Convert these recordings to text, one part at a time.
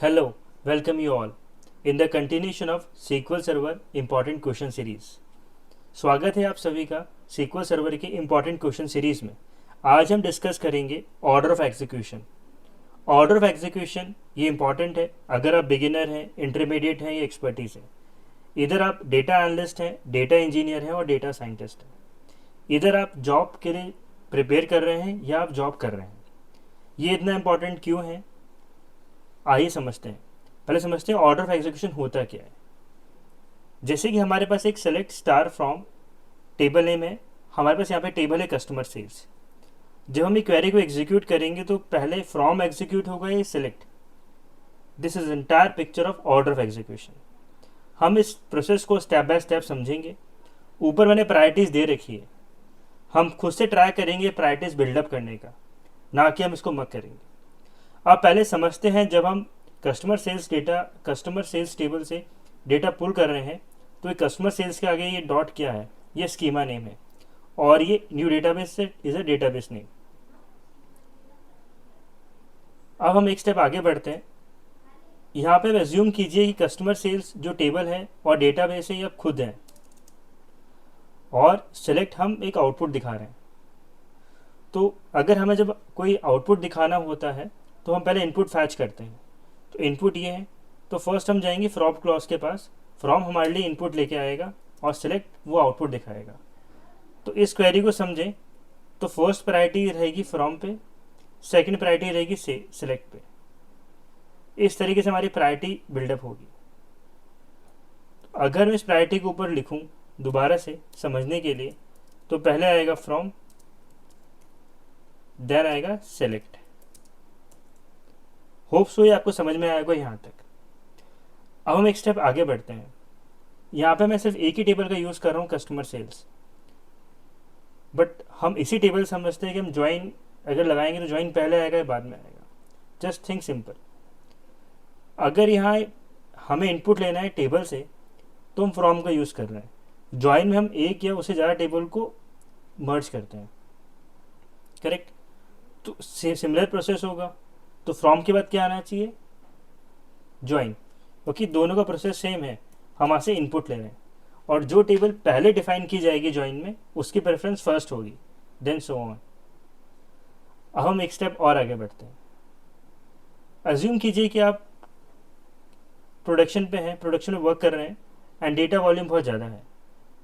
Hello, welcome you all in the continuation of SQL Server Important Question Series। स्वागत है आप सभी का SQL Server के Important Question Series में। आज हम डिस्कस करेंगे order of execution. Order of execution ये इंपॉर्टेंट है अगर आप बिगिनर हैं, इंटरमीडिएट हैं या एक्सपर्टीज हैं। इधर आप डेटा एनालिस्ट हैं, डेटा इंजीनियर हैं और डेटा साइंटिस्ट हैं। इधर आप जॉब के लिए प्रिपेयर कर रहे हैं या आप जॉब कर रहे हैं। ये इतना इंपॉर्टेंट क्यों है, आइए समझते हैं। पहले समझते हैं ऑर्डर ऑफ एग्जीक्यूशन होता क्या है। जैसे कि हमारे पास एक select star from table name है, हमारे पास यहाँ पे टेबल है कस्टमर सेल्स। जब हम एक क्वेरी को एग्जीक्यूट करेंगे तो पहले फ्रॉम एग्जीक्यूट होगा या select. This is entire picture of order of execution. हम इस प्रोसेस को स्टेप बाय स्टेप समझेंगे। ऊपर मैंने प्रायोरिटीज दे रखी है, हम खुद से ट्राई करेंगे प्रायोरिटीज बिल्डअप करने का, ना कि हम इसको मक करेंगे। अब पहले समझते हैं, जब हम कस्टमर सेल्स टेबल से डेटा पुल कर रहे हैं तो ये कस्टमर सेल्स के आगे ये डॉट क्या है, ये स्कीमा नेम है और ये new database is a database name. अब हम एक स्टेप आगे बढ़ते हैं। यहाँ पे एज्यूम कीजिए कि कस्टमर सेल्स जो टेबल है और डेटाबेस है ये अब खुद है और सेलेक्ट हम एक आउटपुट दिखा रहे हैं। तो अगर हमें जब कोई आउटपुट दिखाना होता है तो हम पहले इनपुट फैच करते हैं। तो इनपुट ये है, तो फर्स्ट हम जाएंगे फ्रॉम क्लॉज के पास। फ्रॉम हमारे लिए इनपुट लेके आएगा और सिलेक्ट वो आउटपुट दिखाएगा। तो इस क्वेरी को समझें तो फर्स्ट प्रायोरिटी रहेगी फ्रॉम पे, सेकंड प्रायोरिटी रहेगी सिलेक्ट पे। इस तरीके से हमारी प्रायोरिटी बिल्डअप होगी। तो अगर मैं इस प्रायोरिटी के ऊपर लिखूं दोबारा से समझने के लिए, तो पहले आएगा फ्रॉम, देन आएगा सेलेक्ट। होप सो ये आपको समझ में आएगा यहाँ तक। अब हम एक स्टेप आगे बढ़ते हैं। यहाँ पे मैं सिर्फ एक ही टेबल का यूज़ कर रहा हूँ, कस्टमर सेल्स, बट हम इसी टेबल समझते हैं कि हम ज्वाइन अगर लगाएंगे तो ज्वाइन पहले आएगा या बाद में आएगा। Just think simple. अगर यहाँ हमें इनपुट लेना है टेबल से तो हम फ्रॉम का यूज़ कर रहे हैं। ज्वाइन में हम एक या उससे ज़्यादा टेबल को मर्ज करते हैं, करेक्ट। तो सिमिलर प्रोसेस होगा। तो फ्रॉम के बाद क्या आना चाहिए, ज्वाइन, क्योंकि दोनों का प्रोसेस सेम है। हम वहाँ से इनपुट ले रहे हैं और जो टेबल पहले डिफाइन की जाएगी ज्वाइन में उसकी प्रेफरेंस फर्स्ट होगी, देन सो ऑन। अब हम एक स्टेप और आगे बढ़ते हैं। अज्यूम कीजिए कि आप प्रोडक्शन पे हैं, प्रोडक्शन में वर्क कर रहे हैं एंड डेटा वॉल्यूम बहुत ज़्यादा है।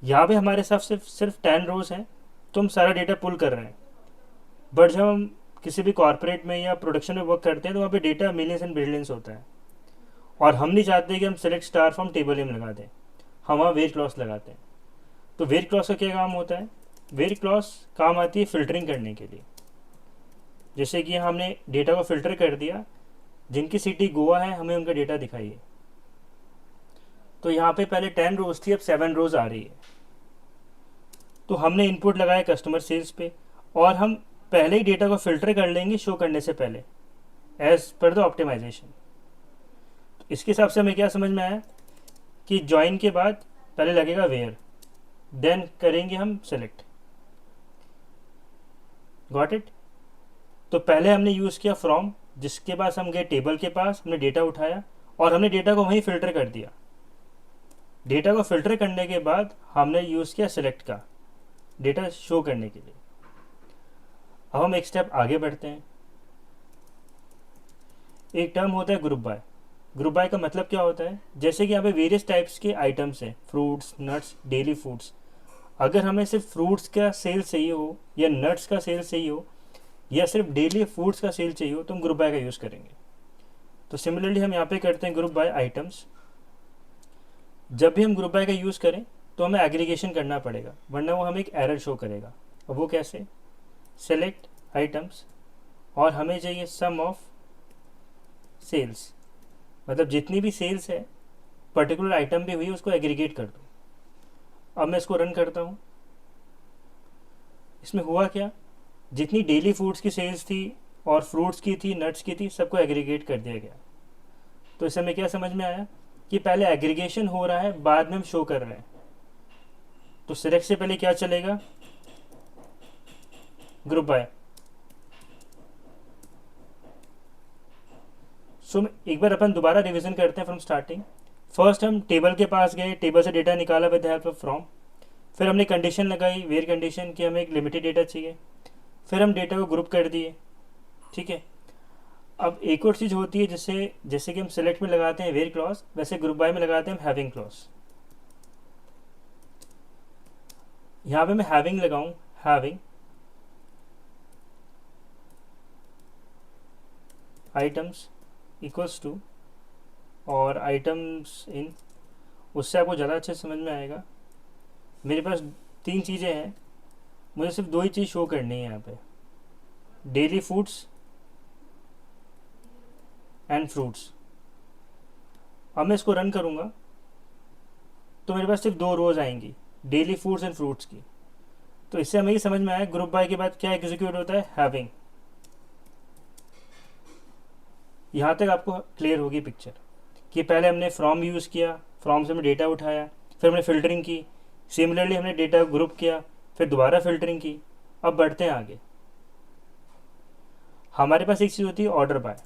यहाँ पे हमारे साथ सिर्फ 10 रोज हैं तो हम सारा डेटा पुल कर रहे हैं। बट जब हम किसी भी कॉर्पोरेट में या प्रोडक्शन में वर्क करते हैं तो वहाँ पे डेटा मिलियंस एंड बिलियंस होता है और हम नहीं चाहते कि हम select star from table name लगा दें, हम वहाँ वेयर क्लॉज लगाते हैं। तो वेयर क्लॉज का क्या काम होता है, वेयर क्लॉज काम आती है फिल्टरिंग करने के लिए। जैसे कि हमने डेटा को फिल्टर कर दिया, जिनकी सिटी गोवा है हमें उनका डेटा दिखाइए। तो यहाँ पे पहले 10 रोज थी, अब 7 रोज आ रही है। तो हमने इनपुट लगाया कस्टमर सेल्स पे और हम पहले ही डेटा को फिल्टर कर लेंगे शो करने से पहले, एज पर द ऑप्टिमाइजेशन। तो इसके हिसाब से हमें क्या समझ में आया कि ज्वाइन के बाद पहले लगेगा वेयर, देन करेंगे हम सेलेक्ट। Got it. तो पहले हमने यूज़ किया फ्रॉम, जिसके पास हम गए टेबल के पास, हमने डेटा उठाया और हमने डेटा को वहीं फिल्टर कर दिया। डेटा को फिल्टर करने के बाद हमने यूज़ किया सिलेक्ट का, डेटा शो करने के लिए। अब हम एक स्टेप आगे बढ़ते हैं। एक टर्म होता है ग्रुप बाय। ग्रुप बाय का मतलब क्या होता है, जैसे कि यहाँ पे वेरियस टाइप्स के आइटम्स हैं, फ्रूट्स, नट्स, डेली फूड्स। अगर हमें सिर्फ फ्रूट्स का सेल चाहिए हो या नट्स का सेल चाहिए हो या सिर्फ डेली फूड्स का सेल चाहिए हो तो हम ग्रुप बाय का यूज़ करेंगे। तो सिमिलरली हम यहाँ पे करते हैं ग्रुप बाय आइटम्स। जब भी हम ग्रुप बाय का यूज़ करें तो हमें एग्रीगेशन करना पड़ेगा, वरना वो हमें एक एरर शो करेगा। अब वो कैसे, सेलेक्ट आइटम्स और हमें चाहिए सम ऑफ सेल्स, मतलब जितनी भी सेल्स है पर्टिकुलर आइटम पे हुई उसको एग्रीगेट कर दो। अब मैं इसको रन करता हूँ। इसमें हुआ क्या, जितनी डेली फूड्स की सेल्स थी और फ्रूट्स की थी, नट्स की थी, सबको एग्रीगेट कर दिया गया। तो इससे हमें क्या समझ में आया कि पहले एग्रीगेशन हो रहा है, बाद में हम शो कर रहे हैं। तो सिलेक्ट से पहले क्या चलेगा, ग्रुप बाय। सो एक बार अपन दोबारा रिवीजन करते हैं फ्रॉम स्टार्टिंग। फर्स्ट हम टेबल के पास गए, टेबल से डेटा निकाला विद हेल्प ऑफ फ्रॉम। फिर हमने कंडीशन लगाई, वेयर कंडीशन, कि हमें एक लिमिटेड डेटा चाहिए। फिर हम डेटा को ग्रुप कर दिए, ठीक है। अब एक और चीज़ होती है, जिससे जैसे कि हम सिलेक्ट में लगाते हैं वेयर क्लॉज, वैसे ग्रुप बाय में लगाते हैं हम हैविंग क्लॉज। यहाँ पे मैं हैविंग लगाऊं, हैविंग आइटम्स इक्वल्स टू, और आइटम्स इन, उससे आपको ज़्यादा अच्छे समझ में आएगा। मेरे पास 3 चीज़ें हैं, मुझे सिर्फ 2 ही चीज़ शो करनी है यहाँ पे, डेली फूड्स एंड फ्रूट्स। अब मैं इसको रन करूँगा तो मेरे पास सिर्फ 2 रोज आएंगी, डेली फूड्स एंड फ्रूट्स की। तो इससे हमें ये समझ में आया ग्रुप बाय के बाद क्या एग्जीक्यूट होता है, हैविंग। यहाँ तक आपको क्लियर होगी पिक्चर कि पहले हमने फ्रॉम यूज़ किया, फ्रॉम से हमने डेटा उठाया, फिर हमने फ़िल्टरिंग की, सिमिलरली हमने डेटा ग्रुप किया, फिर दोबारा फ़िल्टरिंग की। अब बढ़ते हैं आगे। हमारे पास एक चीज़ होती है ऑर्डर बाय।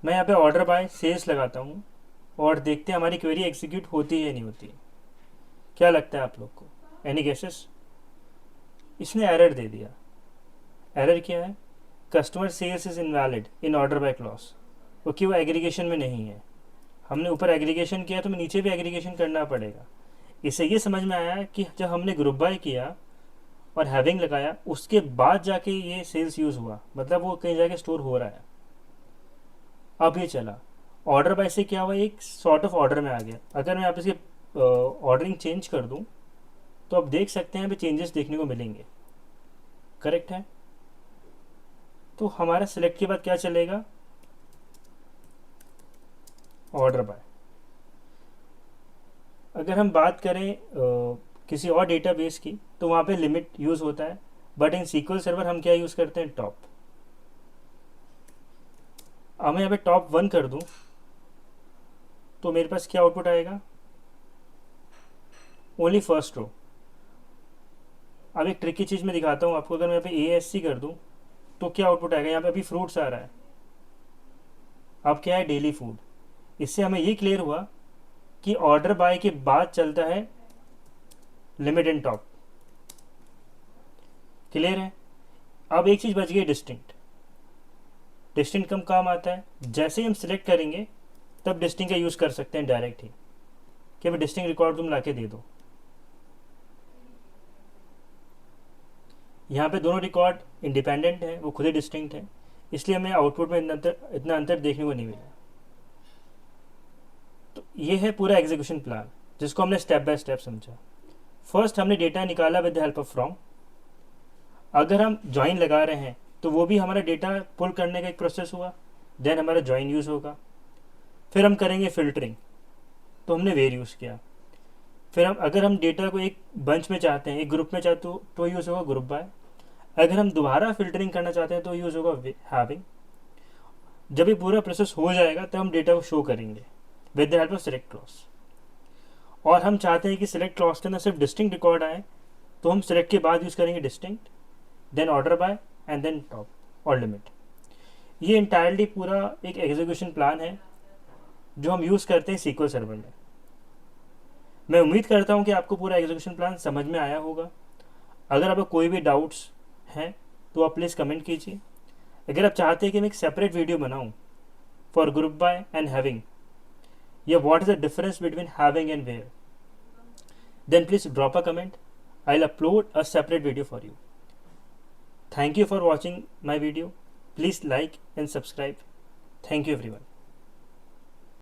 मैं यहाँ पे ऑर्डर बाय सेल्स लगाता हूँ और देखते हैं हमारी क्वेरी एग्जीक्यूट होती है या नहीं होती है। क्या लगता है आप लोग को, एनी गेसेस? इसने एरर दे दिया। एरर क्या है? Customer sales is invalid in order by clause, क्योंकि वो एग्रीगेशन में नहीं है। हमने ऊपर एग्रीगेशन किया तो हमें नीचे भी एग्रीगेशन करना पड़ेगा। इससे ये समझ में आया कि जब हमने ग्रुप बाय किया और हैविंग लगाया, उसके बाद जाके ये सेल्स यूज़ हुआ, मतलब वो कहीं जाके स्टोर हो रहा है। अब ये चला ऑर्डर बाय से क्या हुआ, एक सॉर्ट ऑफ ऑर्डर में आ गया। अगर मैं यहाँ पे इसके ऑर्डरिंग चेंज कर दूँ तो आप देख सकते हैं चेंजेस देखने को मिलेंगे। करेक्ट है? तो हमारा सिलेक्ट के बाद क्या चलेगा, ऑर्डर बाय। अगर हम बात करें किसी और डेटाबेस की, तो वहाँ पे लिमिट यूज़ होता है, बट इन सीक्वल सर्वर हम क्या यूज़ करते हैं, टॉप। अब मैं यहाँ पे टॉप 1 कर दूँ तो मेरे पास क्या आउटपुट आएगा, ओनली फर्स्ट रो। अब एक ट्रिकी चीज़ मैं दिखाता हूँ आपको। अगर मैं यहाँ पे ASC कर दूँ तो क्या आउटपुट आएगा, यहाँ पे अभी फ्रूट्स आ रहा है, अब क्या है, डेली फूड। इससे हमें ये क्लियर हुआ कि ऑर्डर बाय के बाद चलता है लिमिट एंड टॉप। क्लियर है? अब एक चीज़ बच गई, डिस्टिंक्ट। डिस्टिंक्ट कम काम आता है, जैसे ही हम सिलेक्ट करेंगे तब डिस्टिंक्ट का यूज़ कर सकते हैं डायरेक्ट ही, कि भाई डिस्टिंक्ट रिकॉर्ड तुम लाके दे दो। यहाँ पे दोनों रिकॉर्ड इंडिपेंडेंट है, वो खुद ही डिस्टिंक्ट है, इसलिए हमें आउटपुट में इतना अंतर देखने को नहीं मिला। तो ये है पूरा एग्जीक्यूशन प्लान, जिसको हमने स्टेप बाय स्टेप समझा। फर्स्ट हमने डेटा निकाला with the help of from. अगर हम ज्वाइन लगा रहे हैं तो वो भी हमारा डेटा पुल करने का एक प्रोसेस हुआ, देन हमारा ज्वाइन यूज़ होगा। फिर हम करेंगे फिल्टरिंग, तो हमने वेर यूज़ किया। फिर अगर हम डेटा को एक बंच में चाहते हैं, एक ग्रुप में चाहते तो यूज़ होगा ग्रुप बाय। अगर हम दोबारा फिल्टरिंग करना चाहते हैं तो यूज़ होगा हैविंग। जब ये पूरा प्रोसेस हो जाएगा तब हम डेटा को शो करेंगे with the help of select clause. और हम चाहते हैं कि सिलेक्ट क्लॉज के अंदर सिर्फ डिस्टिंक्ट रिकॉर्ड आए, तो हम सिलेक्ट के बाद यूज़ करेंगे distinct, then order by and then top और लिमिट। ये इंटायरली पूरा एक एग्जीक्यूशन प्लान है जो हम यूज़ करते हैं सीक्वल सर्वर में। मैं उम्मीद करता हूँ कि आपको पूरा एग्जीक्यूशन प्लान समझ में आया होगा। अगर आपको कोई भी डाउट्स हैं तो आप प्लीज़ कमेंट कीजिए। अगर आप चाहते हैं कि मैं एक सेपरेट वीडियो बनाऊँ for group by and having, या what is the difference between having and where, then please drop a comment. I'll upload a separate video for you. Thank you for watching my video. Please like and subscribe. Thank you everyone.